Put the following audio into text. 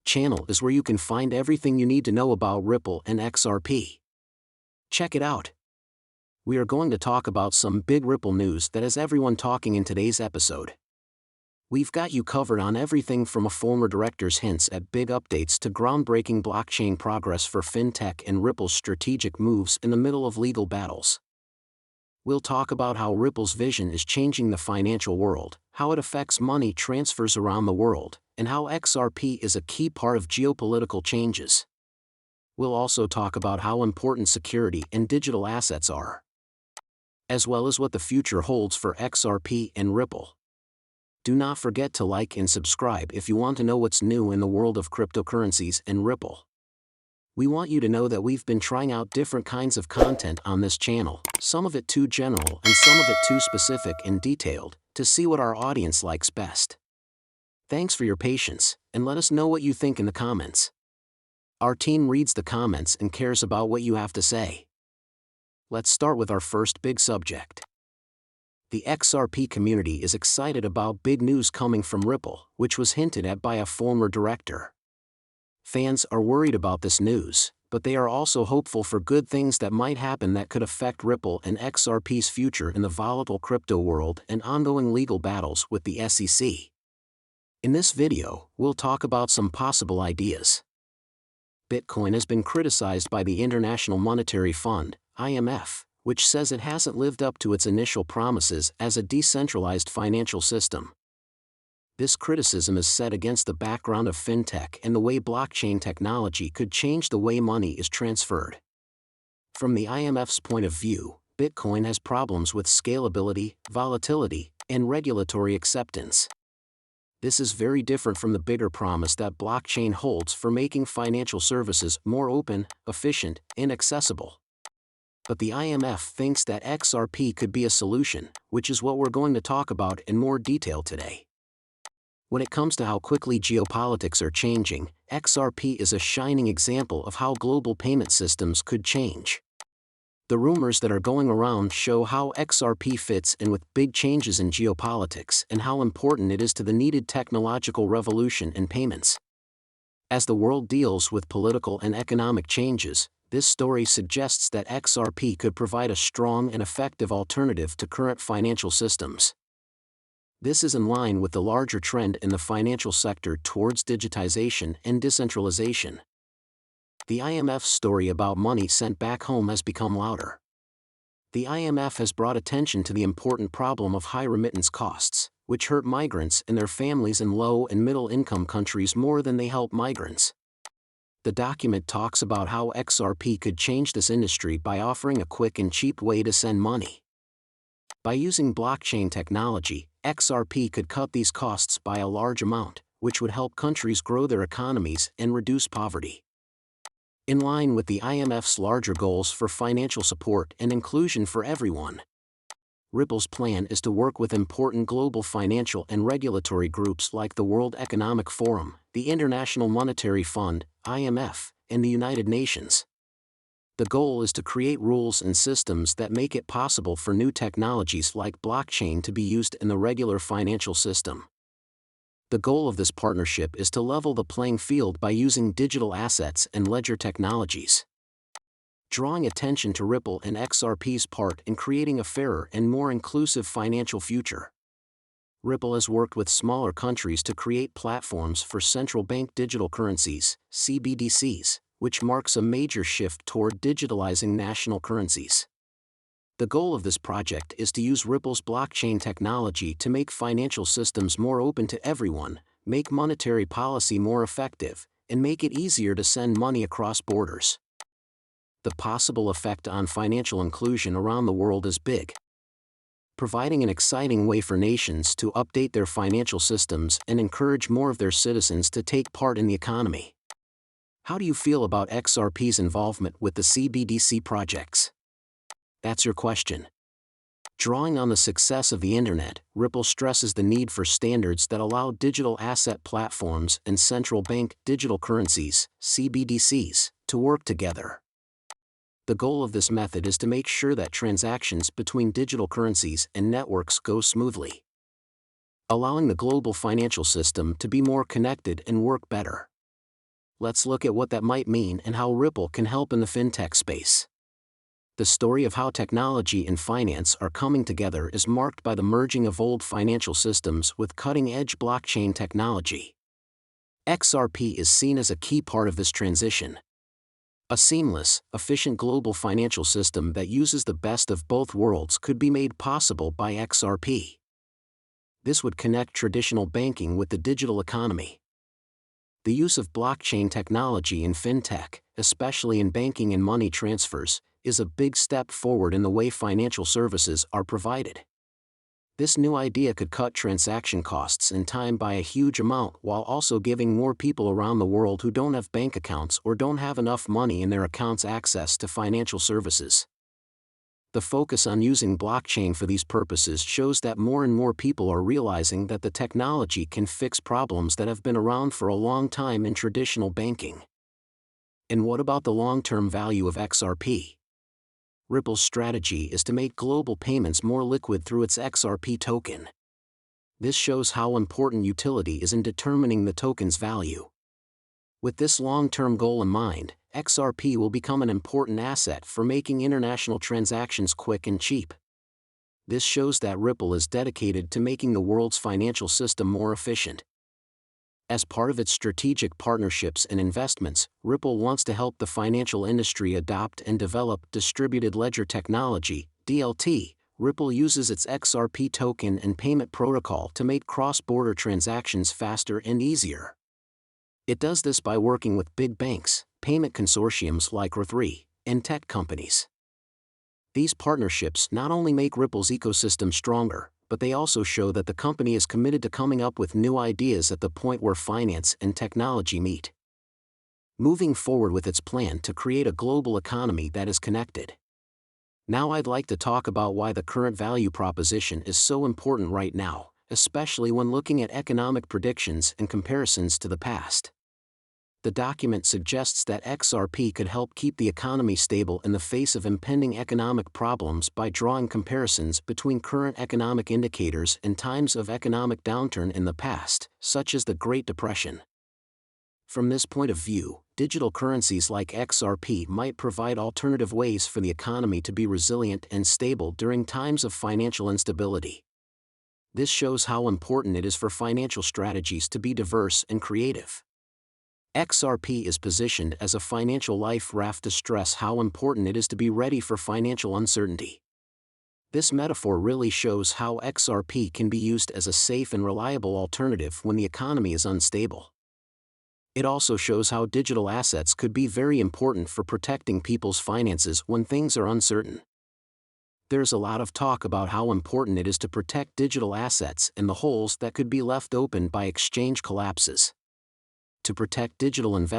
channel is where you can find everything you need to know about Ripple and XRP. Check it out. We are going to talk about some big Ripple news that has everyone talking in today's episode. We've got you covered on everything from a former director's hints at big updates to groundbreaking blockchain progress for fintech and Ripple's strategic moves in the middle of legal battles. We'll talk about how Ripple's vision is changing the financial world, how it affects money transfers around the world, and how XRP is a key part of geopolitical changes. We'll also talk about how important security and digital assets are, as well as what the future holds for XRP and Ripple. Do not forget to like and subscribe if you want to know what's new in the world of cryptocurrencies and Ripple. We want you to know that we've been trying out different kinds of content on this channel, some of it too general and some of it too specific and detailed, to see what our audience likes best. Thanks for your patience, and let us know what you think in the comments. Our team reads the comments and cares about what you have to say. Let's start with our first big subject. The XRP community is excited about big news coming from Ripple, which was hinted at by a former director. Fans are worried about this news, but they are also hopeful for good things that might happen that could affect Ripple and XRP's future in the volatile crypto world and ongoing legal battles with the SEC. In this video, we'll talk about some possible ideas. Bitcoin has been criticized by the International Monetary Fund, IMF, which says it hasn't lived up to its initial promises as a decentralized financial system. This criticism is set against the background of fintech and the way blockchain technology could change the way money is transferred. From the IMF's point of view, Bitcoin has problems with scalability, volatility, and regulatory acceptance. This is very different from the bigger promise that blockchain holds for making financial services more open, efficient, and accessible. But the IMF thinks that XRP could be a solution, which is what we're going to talk about in more detail today. When it comes to how quickly geopolitics are changing, XRP is a shining example of how global payment systems could change. The rumors that are going around show how XRP fits in with big changes in geopolitics and how important it is to the needed technological revolution in payments. As the world deals with political and economic changes, this story suggests that XRP could provide a strong and effective alternative to current financial systems. This is in line with the larger trend in the financial sector towards digitization and decentralization. The IMF's story about money sent back home has become louder. The IMF has brought attention to the important problem of high remittance costs, which hurt migrants and their families in low and middle-income countries more than they help migrants. The document talks about how XRP could change this industry by offering a quick and cheap way to send money. By using blockchain technology, XRP could cut these costs by a large amount, which would help countries grow their economies and reduce poverty. In line with the IMF's larger goals for financial support and inclusion for everyone, Ripple's plan is to work with important global financial and regulatory groups like the World Economic Forum, the International Monetary Fund, IMF, and the United Nations. The goal is to create rules and systems that make it possible for new technologies like blockchain to be used in the regular financial system. The goal of this partnership is to level the playing field by using digital assets and ledger technologies, drawing attention to Ripple and XRP's part in creating a fairer and more inclusive financial future. Ripple has worked with smaller countries to create platforms for central bank digital currencies, CBDCs, which marks a major shift toward digitalizing national currencies. The goal of this project is to use Ripple's blockchain technology to make financial systems more open to everyone, make monetary policy more effective, and make it easier to send money across borders. The possible effect on financial inclusion around the world is big, providing an exciting way for nations to update their financial systems and encourage more of their citizens to take part in the economy. How do you feel about XRP's involvement with the CBDC projects? That's your question. Drawing on the success of the internet, Ripple stresses the need for standards that allow digital asset platforms and central bank digital currencies, CBDCs, to work together. The goal of this method is to make sure that transactions between digital currencies and networks go smoothly, allowing the global financial system to be more connected and work better. Let's look at what that might mean and how Ripple can help in the fintech space. The story of how technology and finance are coming together is marked by the merging of old financial systems with cutting-edge blockchain technology. XRP is seen as a key part of this transition. A seamless, efficient global financial system that uses the best of both worlds could be made possible by XRP. This would connect traditional banking with the digital economy. The use of blockchain technology in fintech, especially in banking and money transfers, is a big step forward in the way financial services are provided. This new idea could cut transaction costs and time by a huge amount while also giving more people around the world who don't have bank accounts or don't have enough money in their accounts access to financial services. The focus on using blockchain for these purposes shows that more and more people are realizing that the technology can fix problems that have been around for a long time in traditional banking. And what about the long-term value of XRP? Ripple's strategy is to make global payments more liquid through its XRP token. This shows how important utility is in determining the token's value. With this long-term goal in mind, XRP will become an important asset for making international transactions quick and cheap. This shows that Ripple is dedicated to making the world's financial system more efficient. As part of its strategic partnerships and investments, Ripple wants to help the financial industry adopt and develop distributed ledger technology, DLT. Ripple uses its XRP token and payment protocol to make cross-border transactions faster and easier. It does this by working with big banks, payment consortiums like Web3, and tech companies. These partnerships not only make Ripple's ecosystem stronger, but they also show that the company is committed to coming up with new ideas at the point where finance and technology meet. Moving forward with its plan to create a global economy that is connected. Now I'd like to talk about why the current value proposition is so important right now, especially when looking at economic predictions and comparisons to the past. The document suggests that XRP could help keep the economy stable in the face of impending economic problems by drawing comparisons between current economic indicators and times of economic downturn in the past, such as the Great Depression. From this point of view, digital currencies like XRP might provide alternative ways for the economy to be resilient and stable during times of financial instability. This shows how important it is for financial strategies to be diverse and creative. XRP is positioned as a financial life raft to stress how important it is to be ready for financial uncertainty. This metaphor really shows how XRP can be used as a safe and reliable alternative when the economy is unstable. It also shows how digital assets could be very important for protecting people's finances when things are uncertain. There's a lot of talk about how important it is to protect digital assets and the holes that could be left open by exchange collapses. To protect digital investments,